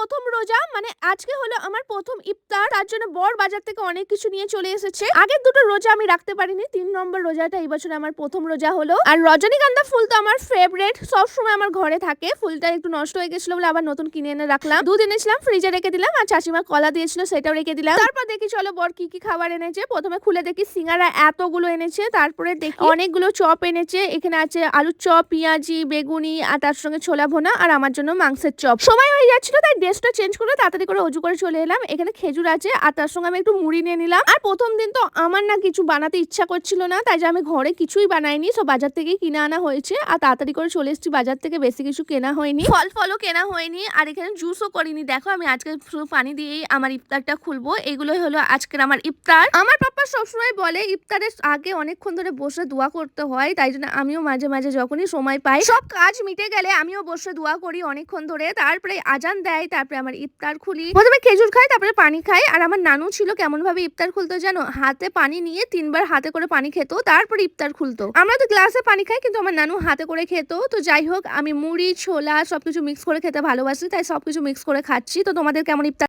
প্রথম রোজা, মানে আজকে হলো আমার প্রথম ইফতার। তার জন্য বর বাজার থেকে অনেক কিছু নিয়ে চলে এসেছে। আগের দুটো রোজা আমি রাখতে পারিনি, 3 নম্বর রোজাটা এই বছর আমার প্রথম রোজা হলো। আর রজনীগন্ধা ফুল তো আমার ফেভারিট, সবসময় আমার ঘরে থাকে। ফুলটা একটু নষ্ট হয়ে গেছিল বলে আবার নতুন কিনে এনে রাখলাম। দুধ এনেছিলাম, ফ্রিজে রেখে দিলাম। আর চাচিমা কলা দিয়েছিল, সেটাও রেখে দিলাম। তারপর দেখি চলো বর কি কি খাবার এনেছে। প্রথমে খুলে দেখি সিঙ্গারা এতগুলো এনেছে। তারপরে দেখি অনেকগুলো চপ এনেছে। এখানে আছে আলুর চপ, পেঁয়াজি, বেগুনি, আর তার সঙ্গে ছোলা ভোনা, আর আমার জন্য মাংসের চপ। সময় হয়ে যাচ্ছিল তাই ড্রেসটা চেঞ্জ করে তাড়াতাড়ি করে অজু করে চলে এলাম। এখানে খেজুর আছে, আর তার সঙ্গে আমি একটু মুড়ি নিয়ে নিলাম। আর প্রথম দিন তো আমার না কিছু বানাতে ইচ্ছা করছিল না, তাই যে আমি ঘরে কিছুই বানাইনি, সব বাজার থেকেই কিনে আনা হয়েছে। আর তাড়াতাড়ি করে চলে এসেছি বাজার থেকে, বেশি কিছু কেনা হয়নি, ফলও কেনা হয়নি। আর এখানে জুসও করিনি। দেখো আমি আজকে শুধু পানি দিয়েই আমার ইফতারটা খুলবো। এগুলোই হলো আজকের আমার ইফতার। আমার পাপা সবসময় বলে ইফতারের আগে অনেকক্ষণ ধরে বসে দোয়া করতে হয়, তাই জন্য আমিও মাঝে মাঝে যখনই সময় পাই, সব কাজ মিটে গেলে আমিও বসে দোয়া করি অনেকক্ষণ ধরে। তারপরে আজান দেয়, তারপরে আমার ইফতার খুলি। প্রথমে খেজুর খাই, তারপরে পানি খাই। আর আমার নানু ছিল কেমন ভাবে ইফতার খুলতো জানো, হাতে পানি নিয়ে 3 বার হাতে করে পানি খেত, তারপরে ইফতার খুলতো। আমরা তো গ্লাসে পানি খাই, কিন্তু আমার নানু হাতে করে খেত। তো যাই হোক, আমি মুড়ি, ছোলা সবকিছু মিক্স করে খেতে ভালোবাসি, তাই সবকিছু মিক্স করে খাচ্ছি। তো তোমাদের কেমন ইফতার